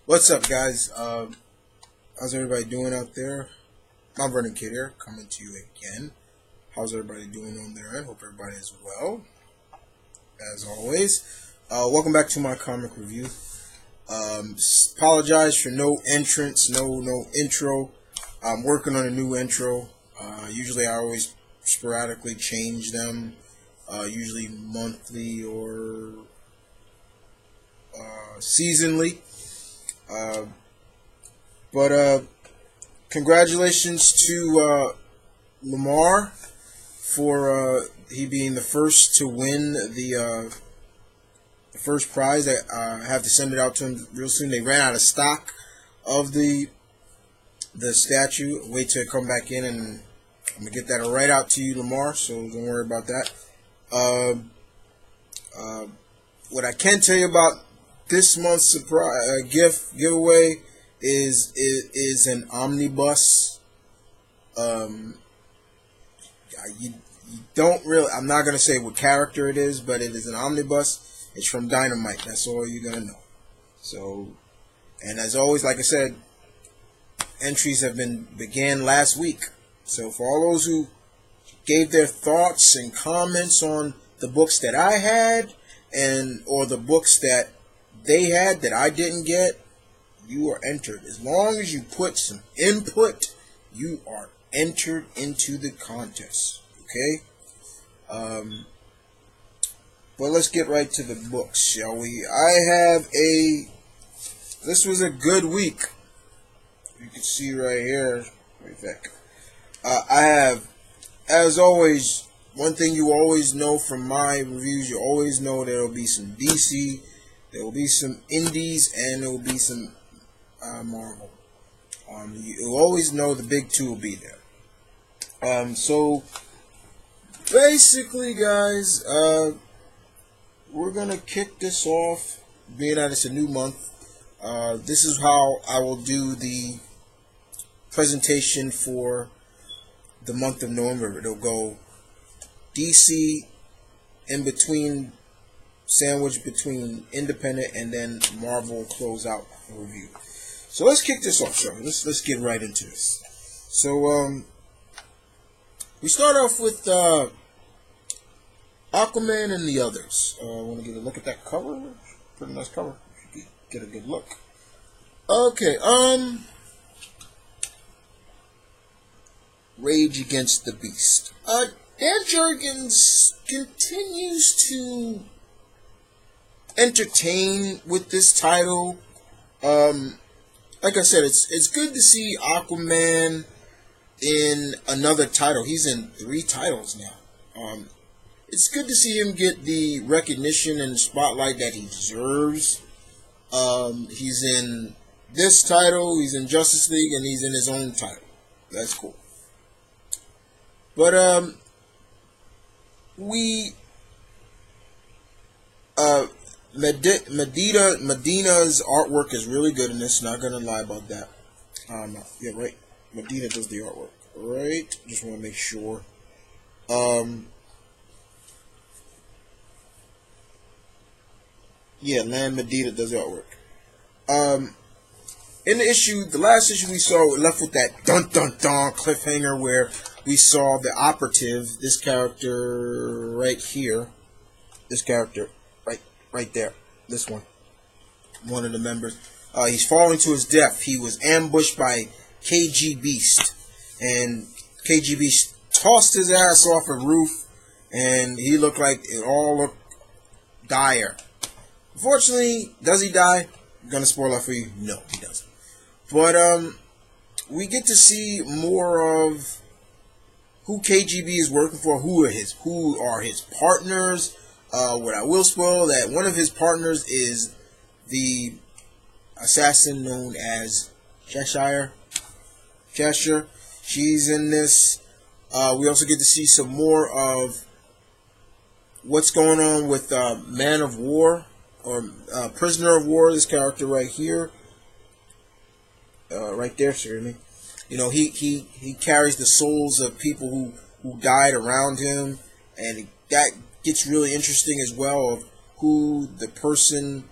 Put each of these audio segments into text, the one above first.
What's up, guys? How's everybody doing out there? I'm Vernon Kid here, coming to you again. How's everybody doing on their end? Hope everybody is well, as always. Welcome back to my comic review. Apologize for no entrance, no intro. I'm working on a new intro. Usually I always sporadically change them, usually monthly or seasonally. But congratulations to Lamar for he being the first to win the first prize. I have to send it out to him real soon. They ran out of stock of the statue. Wait till it come back in, and I'm gonna get that right out to you, Lamar. So don't worry about that. What I can tell you about this month's surprise giveaway is an omnibus. You don't really. I'm not gonna say what character it is, but it is an omnibus. It's from Dynamite. That's all you're gonna know. So, and as always, like I said, entries began last week. So for all those who gave their thoughts and comments on the books that I had or the books that they had that I didn't get, you are entered. As long as you put some input, you are entered into the contest. Okay? But let's get right to the books, shall we? This was a good week. You can see right here, right back. I have, as always, one thing you always know from my reviews, you always know there will be some DC, there will be some indies, and there will be some Marvel. You always know the big two will be there. So basically, guys, we're gonna kick this off. Being that it's a new month, this is how I will do the presentation for the month of November. It'll go DC in between, sandwich between independent, and then Marvel close out the review. So let's kick this off, shall we? Let's get right into this. So we start off with Aquaman and the Others. I want to get a look at that cover. Pretty nice cover. Get a good look. Okay. Rage Against the Beast. Dan Jurgens continues to entertain with this title. Like I said, it's good to see Aquaman in another title. He's in 3 titles now. It's good to see him get the recognition and spotlight that he deserves. He's in this title, he's in Justice League, and he's in his own title. That's cool. But Medina's artwork is really good in this. Not gonna lie about that. Yeah, right. Medina does the artwork, right? Just want to make sure. Yeah, Land Medina does the artwork. In the last issue we saw, we left with that dun dun dun cliffhanger where we saw the operative, this character right here, this character right there, this one of the members. He's falling to his death. He was ambushed by KG Beast, and KG Beast tossed his ass off a roof, and he looked like it all looked dire. Unfortunately, does he die? I'm gonna spoil that for you. No, he doesn't. But we get to see more of who KGB is working for, who are his partners. What I will spoil, that one of his partners is the assassin known as Cheshire. She's in this. We also get to see some more of what's going on with Man of War, or Prisoner of War, this character right here. Right there, certainly. You know, he carries the souls of people who died around him, and that gets really interesting as well, of who the person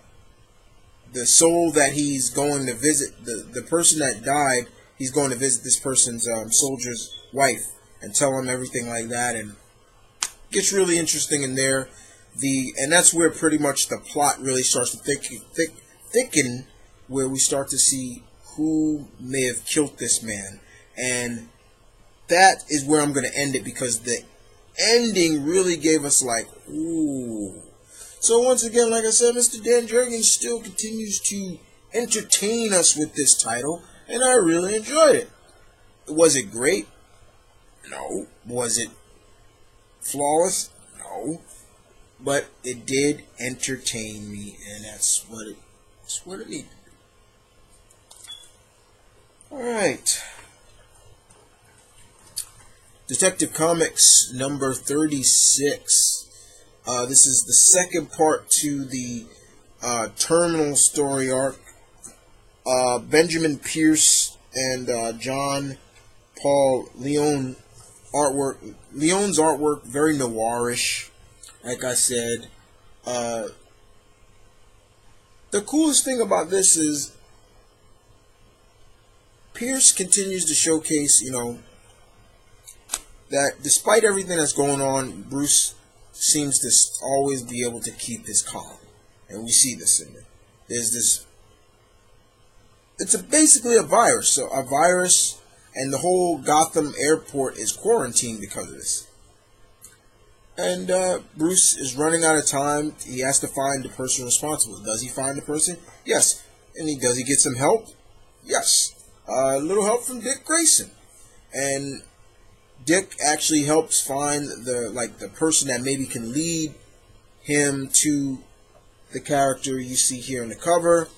the soul that he's going to visit, the person that died, he's going to visit this person's soldier's wife and tell him everything like that, and it gets really interesting in there. And that's where pretty much the plot really starts to thicken, where we start to see who may have killed this man. And that is where I'm going to end it, because the ending really gave us like, ooh. So once again, like I said, Mr. Dan Jurgens still continues to entertain us with this title, and I really enjoyed it. Was it great? No. Was it flawless? No. But it did entertain me, and that's what it needed. Alright. Detective Comics number 36. This is the second part to the Terminal story arc. Benjamin Pierce and John Paul Leon artwork. Leon's artwork, very noirish, like I said. The coolest thing about this is Pierce continues to showcase, that despite everything that's going on, Bruce seems to always be able to keep his calm. And we see this in there. There's this... It's basically a virus. So a virus, and the whole Gotham airport is quarantined because of this. And Bruce is running out of time. He has to find the person responsible. Does he find the person? Yes. And does he get some help? Yes. A little help from Dick Grayson. And Dick actually helps find the person that maybe can lead him to the character you see here in the cover,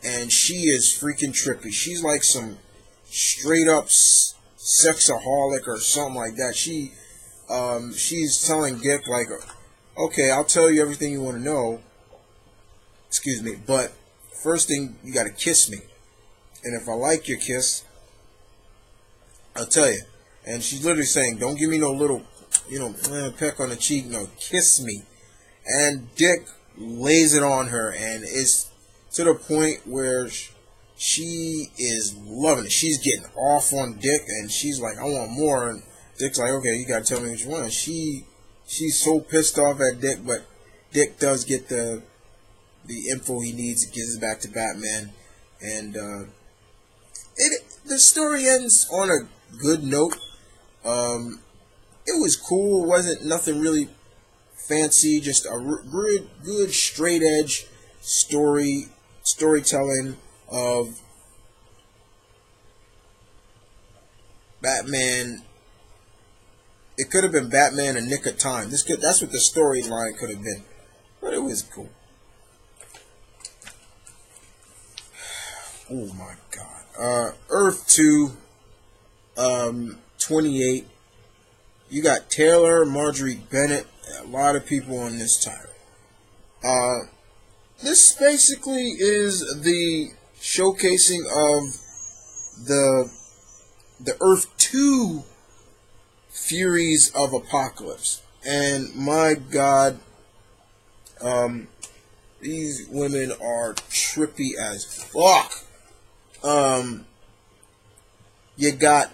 and she is freaking trippy. She's like some straight up sexaholic or something like that. She's telling Dick like, okay, I'll tell you everything you want to know. Excuse me, but first thing, you got to kiss me, and if I like your kiss, I'll tell you. And she's literally saying, don't give me no little, peck on the cheek. No, kiss me. And Dick lays it on her, and it's to the point where she is loving it. She's getting off on Dick, and she's like, I want more. And Dick's like, okay, you gotta tell me what you want. And she's so pissed off at Dick, but Dick does get the info he needs. Gives it back to Batman, and the story ends on a good note. It was cool. It wasn't nothing really fancy. Just a good straight edge storytelling of Batman. It could have been Batman: A Nick of Time. That's what the storyline could have been. But it was cool. Oh my God. Earth 2. 28. You got Taylor, Marjorie Bennett, a lot of people on this title. This basically is the showcasing of the Earth 2 Furies of Apocalypse. And my God, these women are trippy as fuck. You got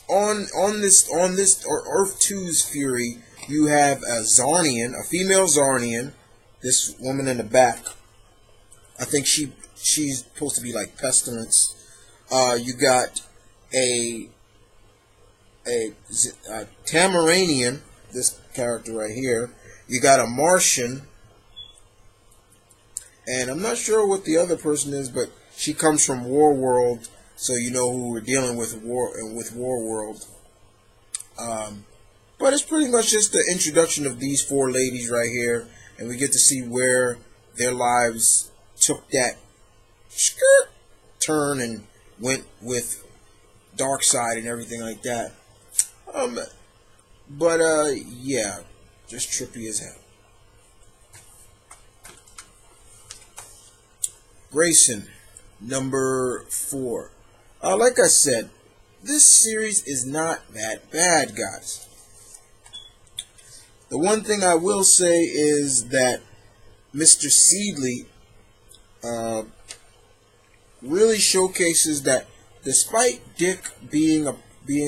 on this Earth 2's Fury, you have a Zarnian, a female Zarnian. This woman in the back, I think she's supposed to be like Pestilence. You got a Tamaranian, this character right here. You got a Martian, and I'm not sure what the other person is, but she comes from War World. So you know who we're dealing with War World. But it's pretty much just the introduction of these four ladies right here, and we get to see where their lives took that turn and went with Darkseid and everything like that. Yeah, just trippy as hell. Grayson, number 4. Like I said, this series is not that bad, guys. The one thing I will say is that Mr. Seedley really showcases that despite Dick being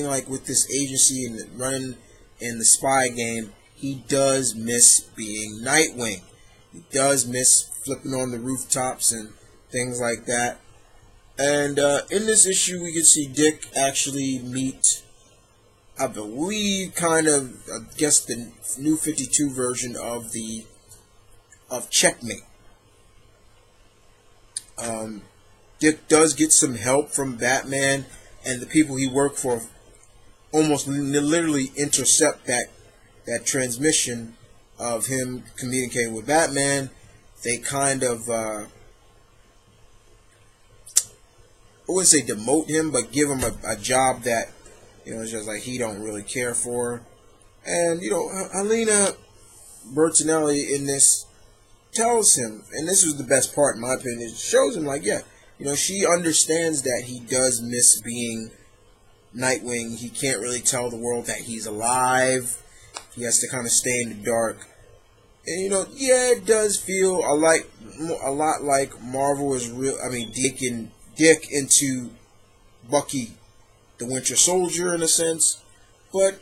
like with this agency and running in the spy game, he does miss being Nightwing. He does miss flipping on the rooftops and things like that. And in this issue, we can see Dick actually meet, I believe, I guess the new 52 version of Checkmate. Dick does get some help from Batman, and the people he worked for almost literally intercept that transmission of him communicating with Batman. They kind of, I wouldn't say demote him, but give him a job that, it's just like he don't really care for. And, Helena Bertinelli in this tells him, and this was the best part in my opinion, it shows him like, yeah, she understands that he does miss being Nightwing. He can't really tell the world that he's alive. He has to kind of stay in the dark. And yeah, it does feel a lot like Marvel is Dick into Bucky the Winter Soldier in a sense, but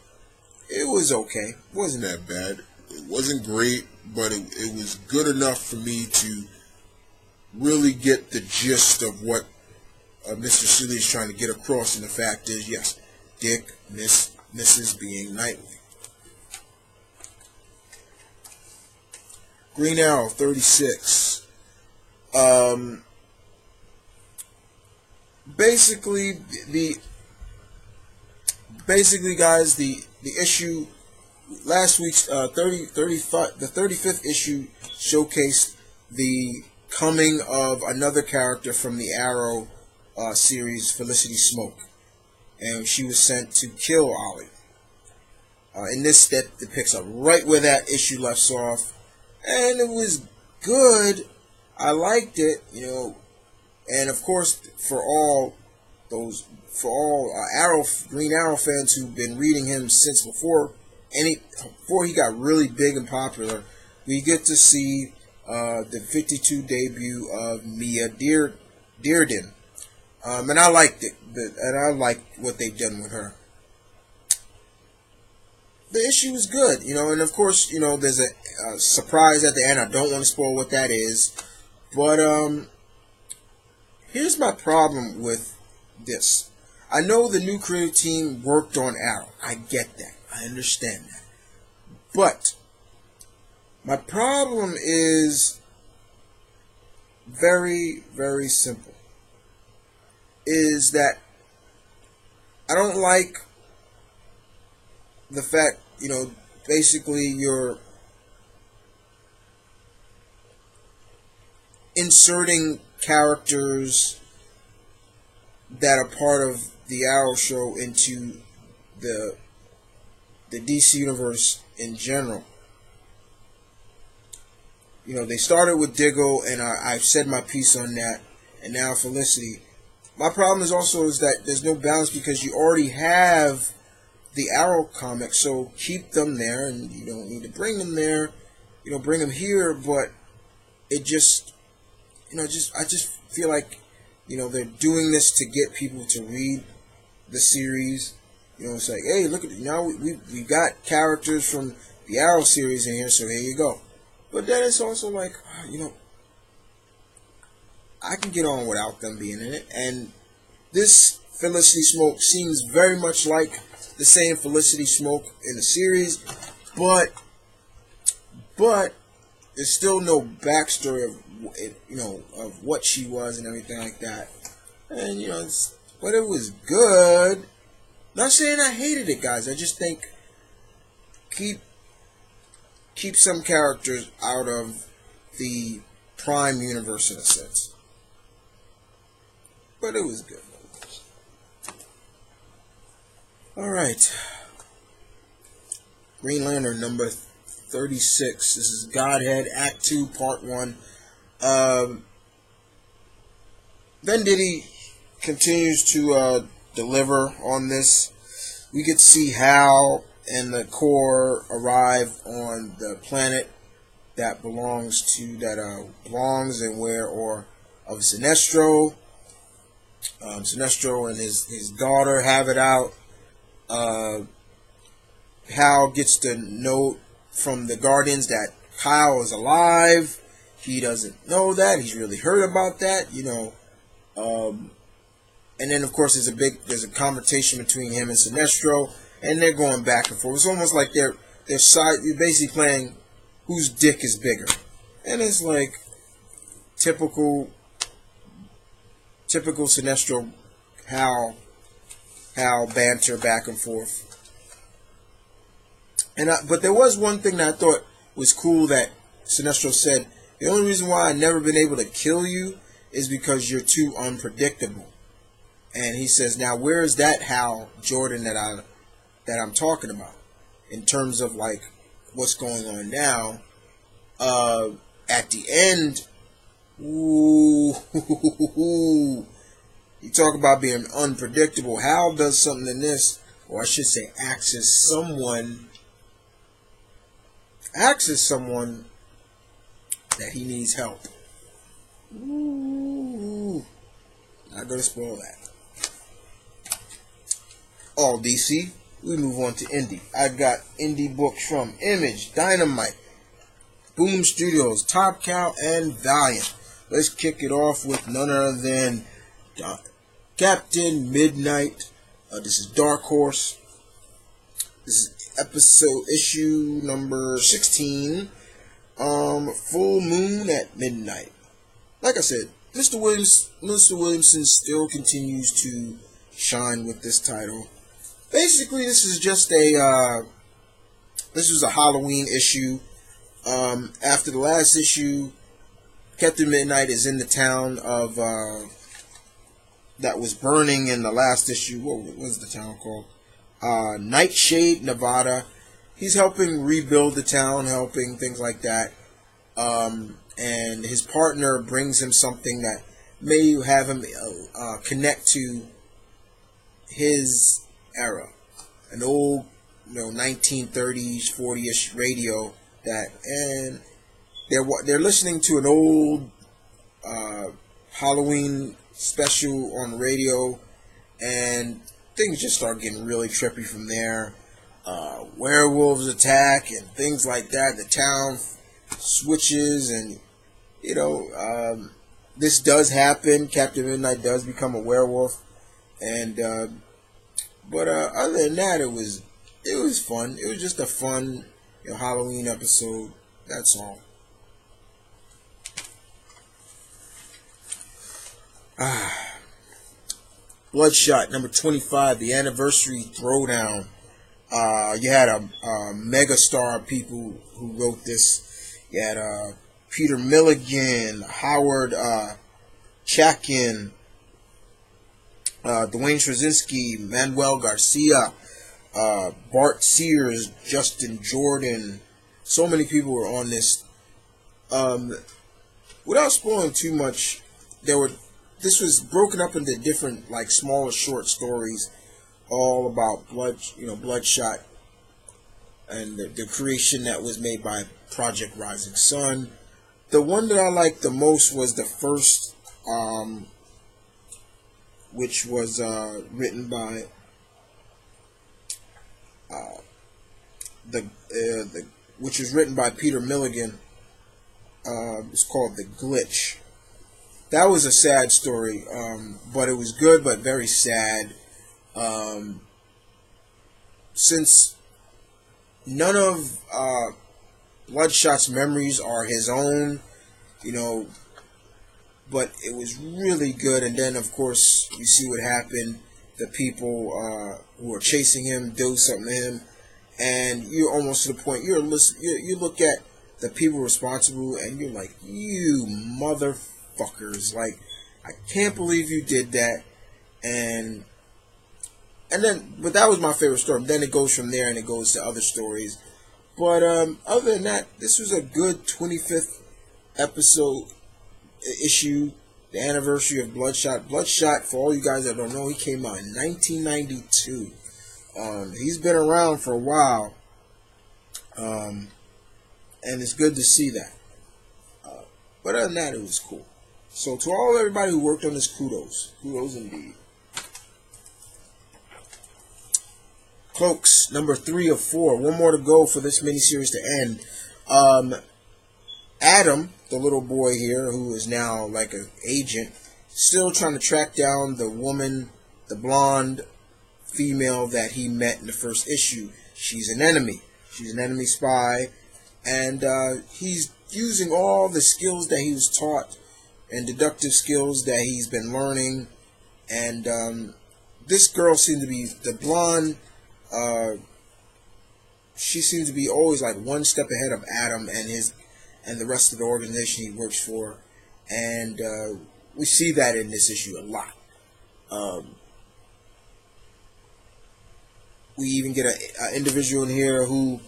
it was okay. It wasn't that bad. It wasn't great, but it was good enough for me to really get the gist of what Mr. Seeley is trying to get across. And the fact is, yes, Dick misses being Nightwing. Green Arrow 36. Basically, guys, the issue last week's the 35th issue showcased the coming of another character from the Arrow series, Felicity Smoke, and she was sent to kill Ollie. In this, that picks up right where that issue left off, and it was good. I liked it, and of course for all Green Arrow fans who've been reading him since before he got really big and popular, we get to see the 52 debut of Mia Dearden. And I liked it, and I liked what they've done with her. The issue is good, and of course, there's a surprise at the end. I don't want to spoil what that is, but here's my problem with this. I know the new creative team worked on Arrow. I get that. I understand that. But my problem is very, very simple. Is that I don't like the fact, basically you're inserting characters that are part of the Arrow show into the DC universe in general. They started with Diggle, and I've said my piece on that, and now Felicity. My problem is that there's no balance because you already have the Arrow comics, so keep them there, and you don't need to bring them there. Bring them here, but it just, I just feel like, they're doing this to get people to read the series. It's like, hey, look at it. Now we got characters from the Arrow series in here, so here you go. But then it's also like, I can get on without them being in it. And this Felicity Smoke seems very much like the same Felicity Smoke in the series, but there's still no backstory of what she was and everything like that. And but it was good. Not saying I hated it, guys. I just think keep some characters out of the Prime universe in a sense. But it was good. Alright. Green Lantern number 36. This is Godhead, Act 2, Part 1. Venditti continues to deliver on this. We get to see Hal and the Corps arrive on the planet that belongs and where, or of Sinestro. Sinestro and his daughter have it out. Hal gets the note from the Guardians that Kyle is alive. He doesn't know that. He's really hurt about that, you know. And then, of course, there's a confrontation between him and Sinestro, and they're going back and forth. It's almost like they're basically playing whose dick is bigger. And it's like typical Sinestro Hal banter back and forth. But there was one thing that I thought was cool that Sinestro said. The only reason why I've never been able to kill you is because you're too unpredictable. And he says, now where is that Hal Jordan that I'm talking about in terms of like what's going on now? At the end, ooh, you talk about being unpredictable. Hal does something in this, or I should say, acts as someone that he needs help. Ooh, not gonna spoil that. All DC. We move on to indie. I got indie books from Image, Dynamite, Boom Studios, Top Cow, and Valiant. Let's kick it off with none other than Captain Midnight. This is Dark Horse. This is issue number 16. Full Moon at Midnight. Like I said, Mr. Williamson still continues to shine with this title. Basically, this is just this was a Halloween issue. After the last issue, Captain Midnight is in the town of that was burning in the last issue. What was the town called? Nightshade, Nevada. He's helping rebuild the town, helping things like that. And his partner brings him something that may have him connect to his era, an old, 1930s, 40ish radio and they're listening to an old Halloween special on the radio, and things just start getting really trippy from there. Werewolves attack and things like that. The town switches, and this does happen. Captain Midnight does become a werewolf, and but other than that, it was fun. It was just a fun Halloween episode. That's all. Bloodshot number 25, the anniversary throwdown. You had a mega star of people who wrote this. You had Peter Milligan, Howard Chaykin, Dwayne Straczynski, Manuel Garcia, Bart Sears, Justin Jordan. So many people were on this. Without spoiling too much, this was broken up into different, smaller short stories, all about Bloodshot and the creation that was made by Project Rising Sun. The one that I liked the most was the first, which was written by which was written by Peter Milligan. It's called The Glitch. That was a sad story, but it was good, but very sad. Since none of Bloodshot's memories are his own, but it was really good. And then, of course, you see what happened. The people who are chasing him do something to him, and you're almost to the point. You look at the people responsible, and you're like, you motherfuckers! I can't believe you did that. But that was my favorite story. Then it goes from there, and it goes to other stories. But other than that, this was a good 25th issue, the anniversary of Bloodshot. Bloodshot, for all you guys that don't know, he came out in 1992. He's been around for a while, and it's good to see that. But other than that, it was cool. So to all everybody who worked on this, kudos. Kudos indeed. Cloaks, number 3 of 4. One more to go for this miniseries to end. Adam, the little boy here, who is now like an agent, still trying to track down the woman, the blonde female that he met in the first issue. She's an enemy. She's an enemy spy. And he's using all the skills that he was taught and deductive skills that he's been learning. And this girl seemed to be, the blonde, she seems to be always like one step ahead of Adam and the rest of the organization he works for. And we see that in this issue a lot. We even get an individual in here who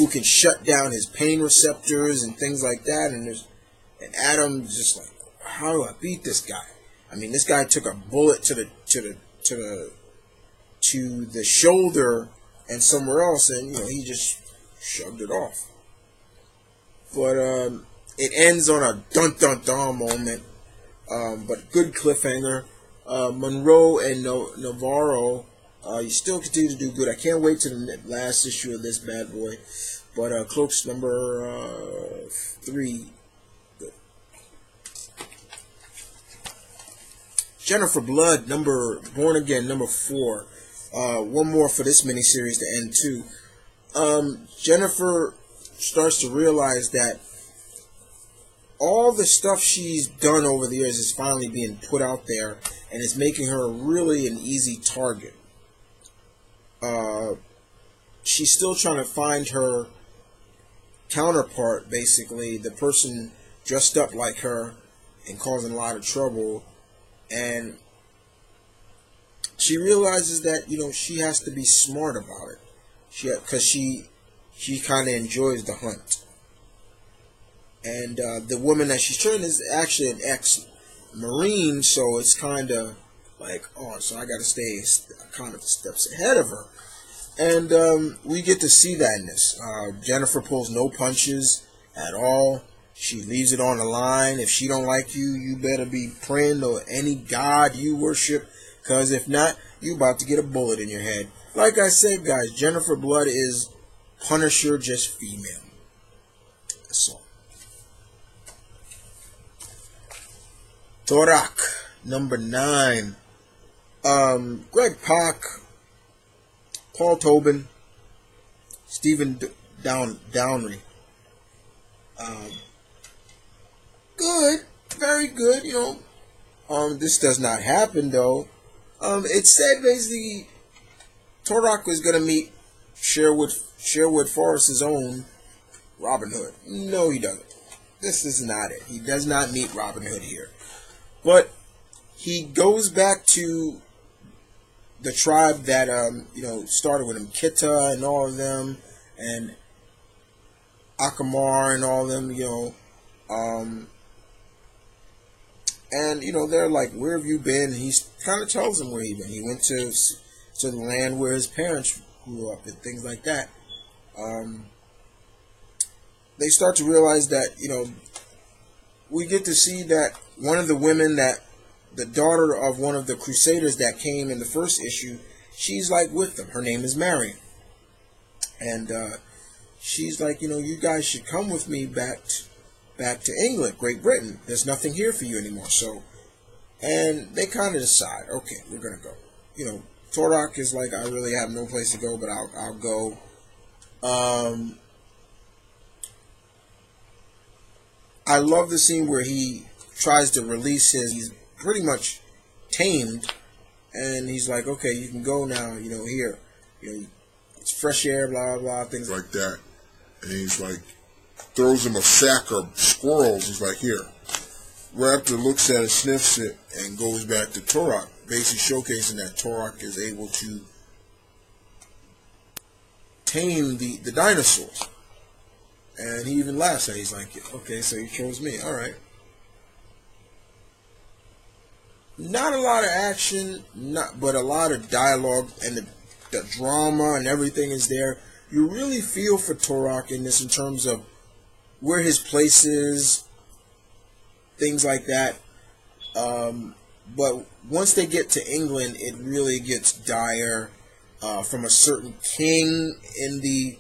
can shut down his pain receptors and things like that. And Adam's just like, how do I beat this guy? I mean, this guy took a bullet to the shoulder and somewhere else, and he just shoved it off. But it ends on a dun dun dun moment. But good cliffhanger. Monroe and Navarro, you still continue to do good. I can't wait to the last issue of this bad boy. But Cloaks number 3. Good. Jennifer Blood, Born Again, number 4. One more for this miniseries to end too. Jennifer starts to realize that all the stuff she's done over the years is finally being put out there, and it's making her really an easy target. She's still trying to find her counterpart, basically, the person dressed up like her and causing a lot of trouble. And she realizes that, she has to be smart about it. Because she kind of enjoys the hunt. And the woman that she's turning is actually an ex-Marine, so it's kind of like, so I got to stay kind of steps ahead of her. And we get to see that in this. Jennifer pulls no punches at all. She leaves it on the line. If she don't like you, you better be praying to any god you worship, because if not, you about to get a bullet in your head. Like I said, guys, Jennifer Blood is Punisher, just female. That's all. Turok, number 9. Greg Pak, Paul Tobin, Stephen Downry. Good, very good. This does not happen though. It said basically Turok was gonna meet Sherwood Forest's own Robin Hood. No, he doesn't. This is not it. He does not meet Robin Hood here. But he goes back to the tribe that started with him, Kitta and all of them, and Akamar and all of them, and they're like, where have you been? And he kind of tells them where he's been. He went to the land where his parents grew up and things like that. They start to realize that we get to see that one of the women, that the daughter of one of the Crusaders that came in the first issue, she's like with them. Her name is Marion. And she's like, you guys should come with me back to England, Great Britain. There's nothing here for you anymore. So, and they kind of decide, okay, we're going to go. Turok is like, I really have no place to go, but I'll go. I love the scene where he tries to release he's pretty much tamed, and he's like, okay, you can go now, here, it's fresh air, blah, blah, blah, things like that. And he's like, throws him a sack of squirrels. He's like, here. Raptor looks at it, sniffs it, and goes back to Turok, basically showcasing that Turok is able to tame the dinosaurs. And he even laughs at it. He's like, okay, so you chose me. All right. Not a lot of action, but a lot of dialogue, and the drama and everything is there. You really feel for Turok in this in terms of where his place is, things like that. But once they get to England, it really gets dire. From a certain king in the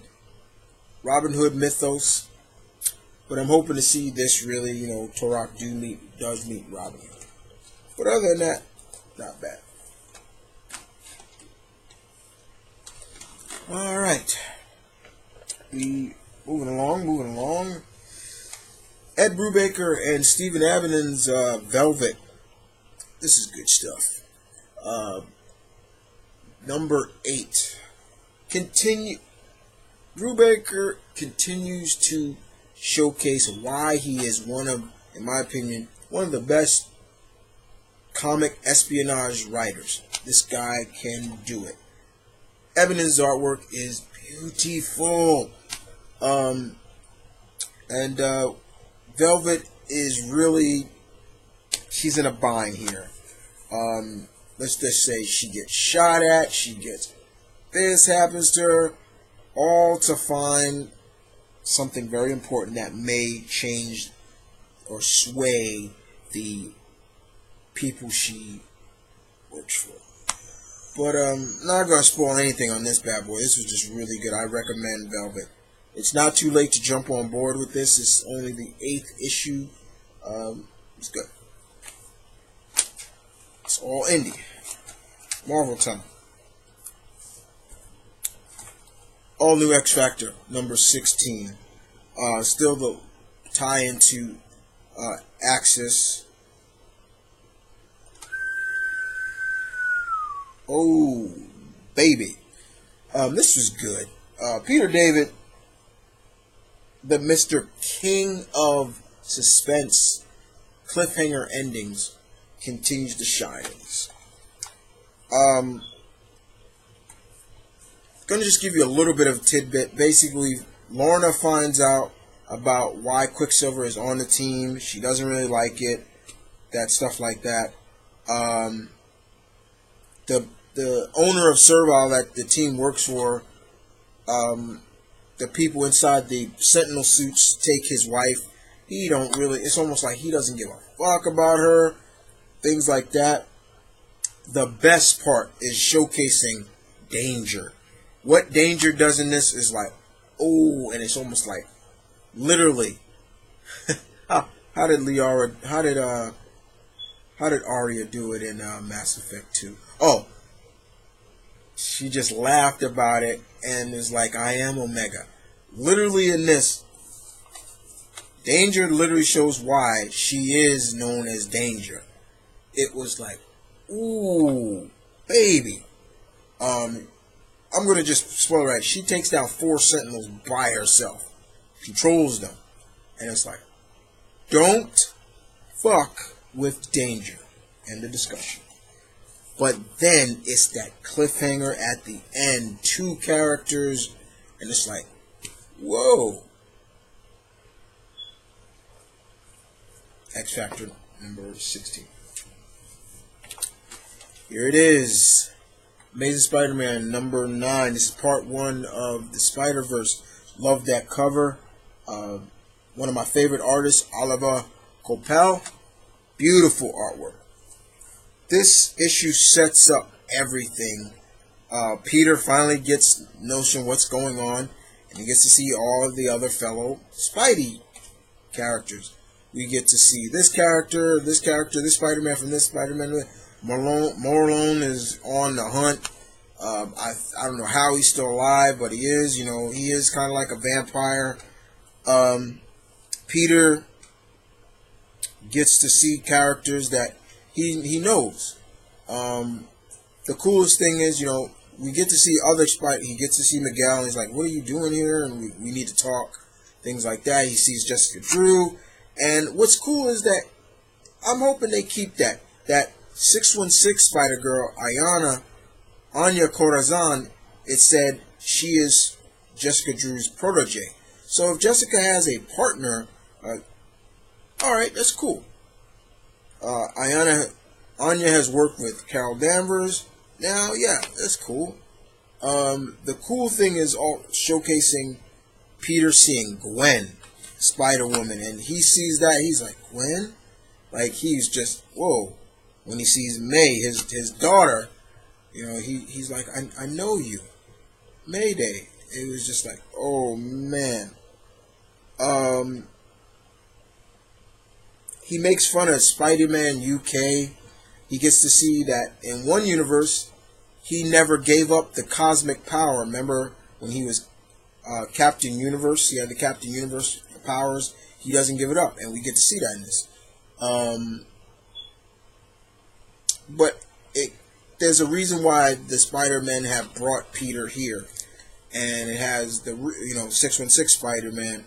Robin Hood mythos. But I'm hoping to see this really, Turok does meet Robin Hood. But other than that, not bad. Alright. Moving along. Ed Brubaker and Stephen Avenon's Velvet. This is good stuff. Number 8. Brubaker continues to showcase why he is in my opinion, one of the best comic espionage writers. This guy can do it. Evan's artwork is beautiful. And Velvet is really, she's in a bind here. Let's just say she gets shot at, this happens to her, all to find something very important that may change or sway the people she works for. But not gonna spoil anything on this bad boy. This was just really good. I recommend Velvet. It's not too late to jump on board with this. It's only the 8th issue. It's good. It's all indie. Marvel time. All new X Factor, number 16. Still the tie into Axis. Oh, baby. This was good. Peter David, the Mr. King of Suspense, cliffhanger endings, continues to shine in this. Gonna just give you a little bit of tidbit. Basically, Lorna finds out about why Quicksilver is on the team. She doesn't really like it. That stuff like that. The owner of Servile that the team works for, the people inside the Sentinel suits take his wife. It's almost like he doesn't give a fuck about her. Things like that. The best part is showcasing Danger. What Danger does in this is like, oh, and it's almost like, literally, how did Arya do it in Mass Effect 2? Oh, she just laughed about it and is like, I am Omega. Literally in this, Danger literally shows why she is known as Danger. It was like, ooh, baby. I'm going to just spoil it right. She takes down 4 Sentinels by herself. Controls them. And it's like, don't fuck with Danger. End of discussion. But then it's that cliffhanger at the end. 2 characters. And it's like, whoa. X Factor number 16. Here it is. Amazing Spider-Man number 9. This is part 1 of the Spider-Verse. Love that cover. One of my favorite artists, Oliver Coipel. Beautiful artwork. This issue sets up everything. Peter finally gets notion what's going on, and he gets to see all of the other fellow Spidey characters. We get to see this character, this Spider-Man from this Spider-Man. Morlone is on the hunt. I don't know how he's still alive, but he is. He is kind of like a vampire. Peter gets to see characters that he knows. The coolest thing is, we get to see other Spider. He gets to see Miguel, and he's like, "What are you doing here?" And we need to talk. Things like that. He sees Jessica Drew, and what's cool is that I'm hoping they keep that 616 Spider Girl, Anya Corazon, it said she is Jessica Drew's protege. So if Jessica has a partner, alright, that's cool. Anya has worked with Carol Danvers. Now, yeah, that's cool. The cool thing is all showcasing Peter seeing Gwen, Spider-Woman, and he sees that, he's like, Gwen? Like, he's just, whoa. When he sees May, his daughter, you know, he's like, I know you. Mayday. It was just like, oh, man. He makes fun of Spider-Man UK. He gets to see that in one universe, he never gave up the cosmic power. Remember when he was Captain Universe? He had the Captain Universe powers. He doesn't give it up, and we get to see that in this. But there's a reason why the Spider-Men have brought Peter here, and it has the 616 Spider-Man,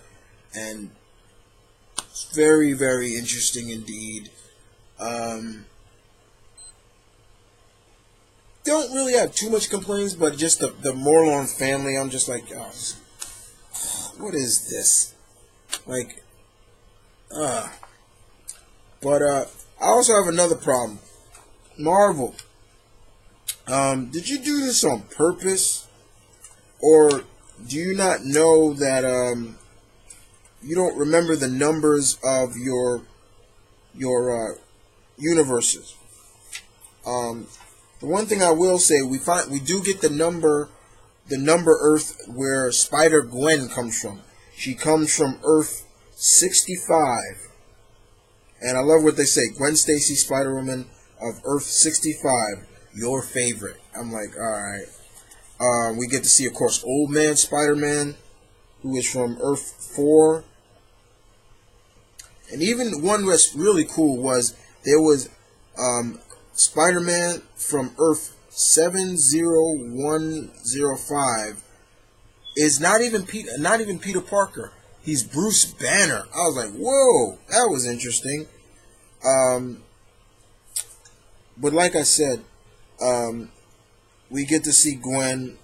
and it's very, very interesting indeed. Don't really have too much complaints, but just the Morlun family, I'm just like, oh, what is this? Like, but I also have another problem. Marvel, did you do this on purpose, or do you not know that you don't remember the numbers of your universes? The one thing I will say, we do get the number Earth where Spider-Gwen comes from. She comes from Earth 65. And I love what they say. Gwen Stacy, Spider-Woman of Earth 65, your favorite. I'm like, alright. We get to see, of course, Old Man Spider-Man, who is from Earth 4. And even one that's really cool was, there was Spider-Man from Earth 70105 is not even Peter Parker. He's Bruce Banner. I was like, whoa, that was interesting. But like I said, we get to see Gwen,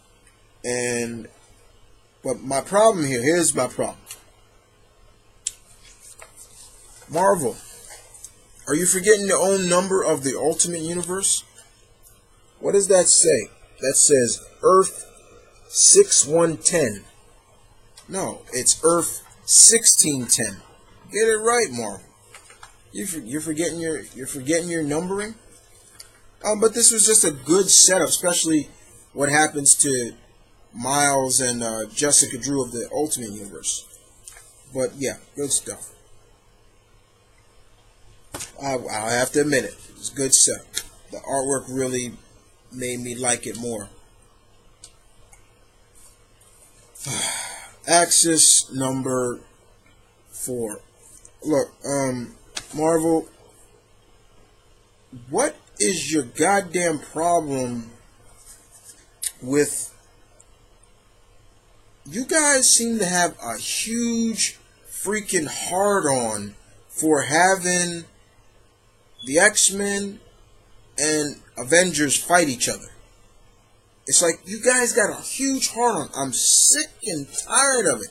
but my problem here's my problem. Marvel, are you forgetting your own number of the Ultimate Universe? What does that say? That says Earth 6110. No, it's Earth 1610. Get it right, Marvel. You're forgetting your numbering. But this was just a good setup, especially what happens to Miles and Jessica Drew of the Ultimate Universe. But yeah, good stuff. I'll have to admit it. It's good setup. The artwork really made me like it more. Axis number 4. Look, Marvel, what is your goddamn problem with... You guys seem to have a huge freaking hard-on for having the X-Men and Avengers fight each other. It's like you guys got a huge hard-on. I'm sick and tired of it.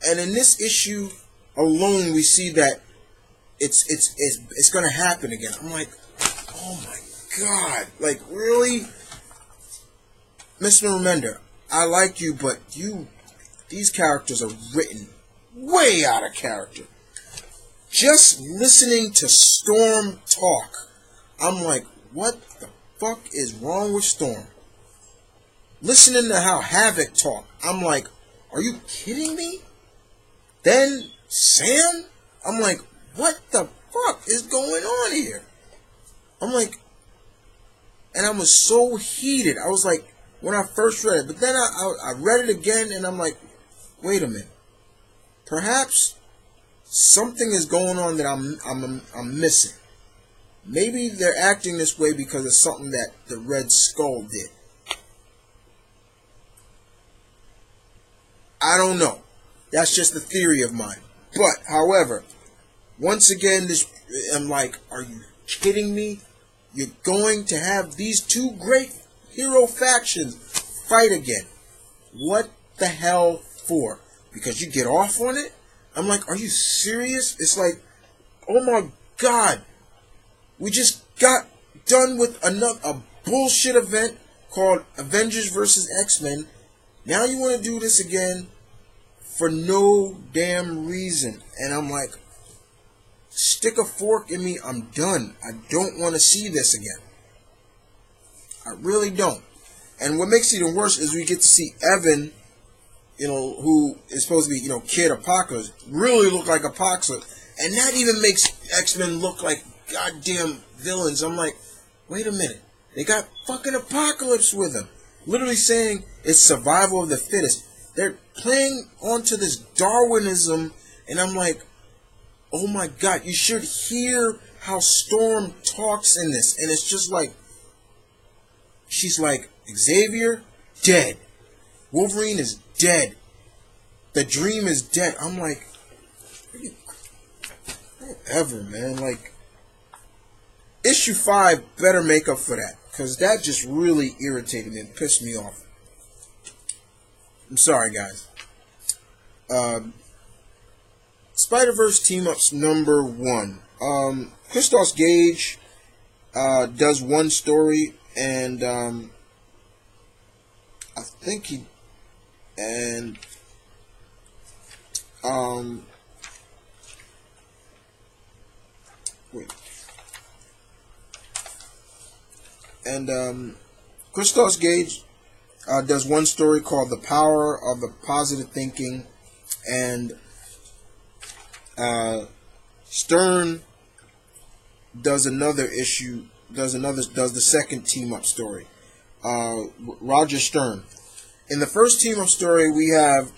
And in this issue alone, we see that it's going to happen again. I'm like, oh my God! Like, really, Mr. Remender, I like you, but these characters are written way out of character. Just listening to Storm talk, I'm like, what the fuck is wrong with Storm? Listening to how Havoc talk, I'm like, are you kidding me? Then Sam, I'm like, what the fuck is going on here? I'm like, and I was so heated. I was like, when I first read it, but then I read it again, and I'm like, wait a minute. Perhaps something is going on that I'm missing. Maybe they're acting this way because of something that the Red Skull did. I don't know. That's just a theory of mine. But, however, once again, I'm like, are you kidding me? You're going to have these two great hero factions fight again. What the hell for? Because you get off on it? I'm like, are you serious? It's like, oh my God. We just got done with a bullshit event called Avengers vs. X-Men. Now you want to do this again for no damn reason. And I'm like, stick a fork in me. I'm done. I don't want to see this again. I really don't. And what makes it even worse is we get to see Evan, who is supposed to be, Kid Apocalypse, really look like Apocalypse. And that even makes X-Men look like goddamn villains. I'm like, wait a minute. They got fucking Apocalypse with them. Literally saying it's survival of the fittest. They're playing onto this Darwinism. And I'm like, oh my God, you should hear how Storm talks in this. And it's just like, she's like, Xavier, dead. Wolverine is dead. The Dream is dead. I'm like, whatever, man. Like, issue 5 better make up for that. Because that just really irritated me and pissed me off. I'm sorry, guys. Spider-Verse Team-Ups number 1. Christos Gage does one story, and I think he... And... Wait. And Christos Gage does one story called The Power of the Positive Thinking, and Stern does another issue, does the second team-up story. Roger Stern. In the first team-up story, we have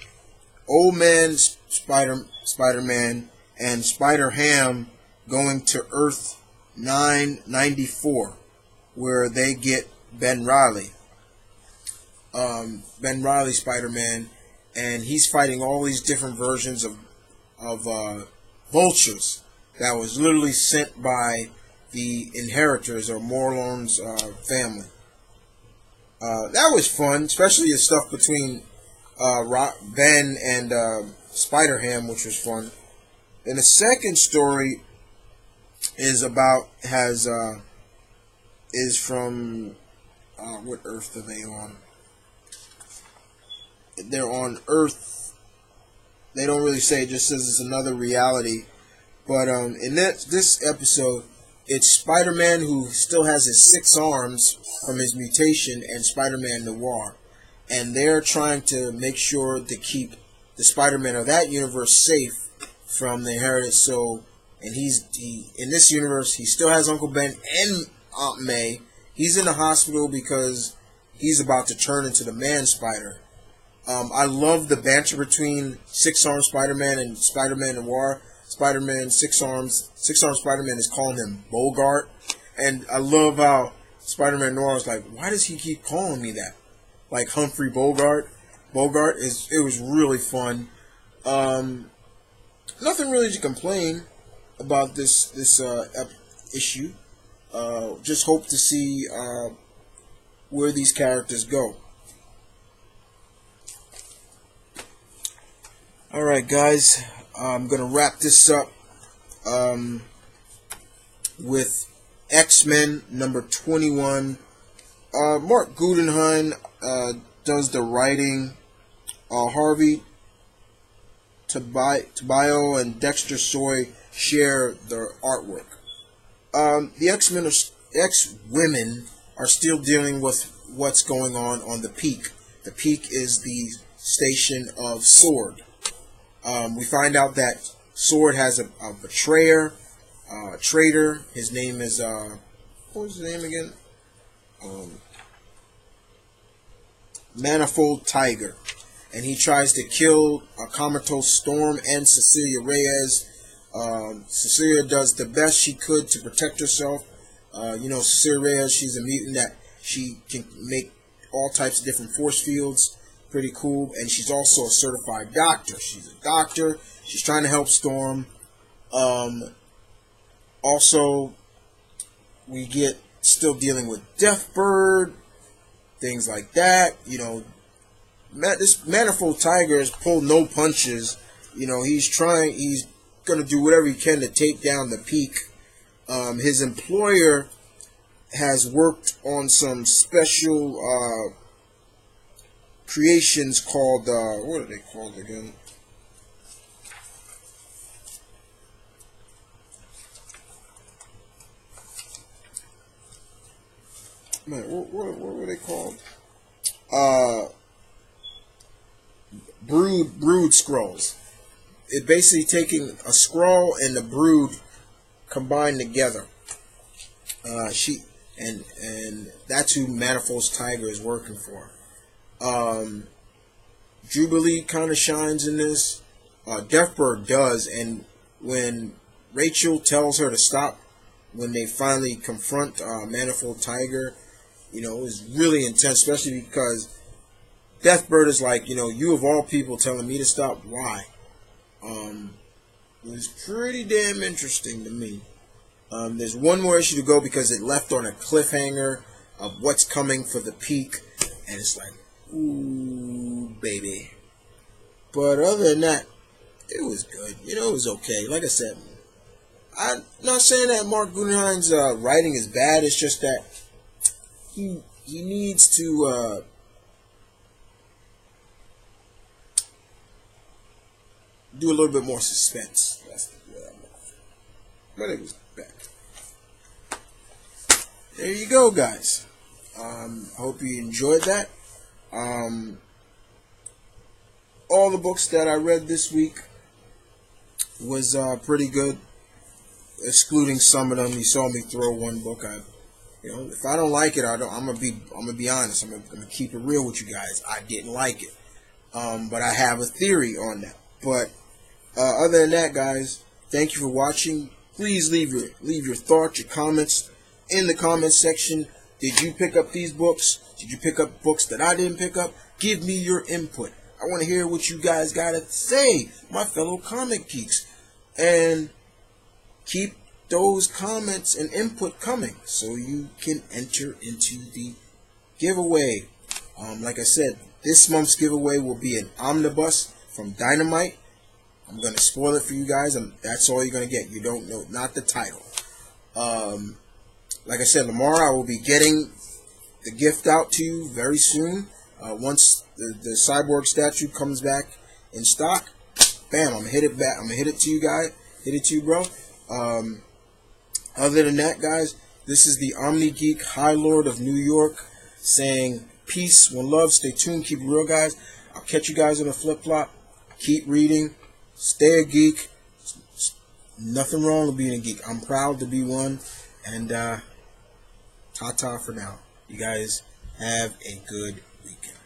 Old Man Spider-Man and Spider-Ham going to Earth 994, where they get Ben Reilly. Ben Reilly Spider-Man, and he's fighting all these different versions of vultures that was literally sent by the inheritors or Morlun's family. That was fun, especially the stuff between Ben and Spider-Ham, which was fun. And the second story is from what Earth are they on? They're on Earth. They don't really say. It just says it's another reality. But in this episode, it's Spider-Man who still has his 6 arms from his mutation, and Spider-Man Noir, and they're trying to make sure to keep the Spider-Man of that universe safe from the inheritance. So, and he in this universe, he still has Uncle Ben and Aunt May. He's in the hospital because he's about to turn into the Man Spider. I love the banter between 6-armed Spider-Man and Spider-Man Noir. Spider-Man, 6-armed Spider-Man is calling him Bogart. And I love how Spider-Man Noir is like, why does he keep calling me that? Like Humphrey Bogart. It was really fun. Nothing really to complain about this issue. Just hope to see where these characters go. Alright, guys. I'm going to wrap this up with X-Men number 21. Mark Guggenheim does the writing. Harvey Tabayo and Dexter Soy share the artwork. The X-Women are still dealing with what's going on the Peak. The Peak is the station of Sword. We find out that Sword has a betrayer, a traitor. His name is, what was his name again? Manifold Tiger. And he tries to kill Comatose Storm and Cecilia Reyes. Cecilia does the best she could to protect herself. Cecilia Reyes, she's a mutant that she can make all types of different force fields. Pretty cool. And she's also a certified doctor. She's a doctor. She's trying to help Storm. Also, we get still dealing with Deathbird. Things like that. This Manifold Tiger has pulled no punches. He's going to do whatever he can to take down the Peak. His employer has worked on some special creations called, what are they called again? Man, what were they called? Brood scrolls. It basically taking a scroll and the brood combined together. And that's who Manifold's Tiger is working for. Jubilee kind of shines in this. Deathbird does, and when Rachel tells her to stop, when they finally confront Manifold Tiger, it was really intense, especially because Deathbird is like, you of all people telling me to stop, why? It was pretty damn interesting to me. There's one more issue to go because it left on a cliffhanger of what's coming for the peak, and it's like, ooh, baby. But other than that, it was good. It was okay. Like I said, I'm not saying that Mark Guggenheim's writing is bad. It's just that he needs to do a little bit more suspense. That's what I'm looking. But it was bad. There you go, guys. I hope you enjoyed that. All the books that I read this week was pretty good, excluding some of them. You saw me throw one book. If I don't like it, I'm gonna be honest. I'm gonna keep it real with you guys. I didn't like it, but I have a theory on that. But other than that, guys, thank you for watching. Please leave your thoughts, your comments in the comments section. Did you pick up these books? Did you pick up books that I didn't pick up? Give me your input. I want to hear what you guys got to say, my fellow comic geeks. And keep those comments and input coming so you can enter into the giveaway. Like I said, this month's giveaway will be an omnibus from Dynamite. I'm going to spoil it for you guys. That's all you're going to get. You don't know, not the title. Like I said, tomorrow I will be getting the gift out to you very soon. Once the Cyborg statue comes back in stock, bam, I'm gonna hit it back. I'm gonna hit it to you guys. Hit it to you, bro. Other than that, guys, this is the Omni Geek High Lord of New York saying peace, one love, stay tuned, keep it real, guys. I'll catch you guys on the flip flop. Keep reading, stay a geek. Nothing wrong with being a geek. I'm proud to be one. And ta-ta for now. You guys have a good weekend.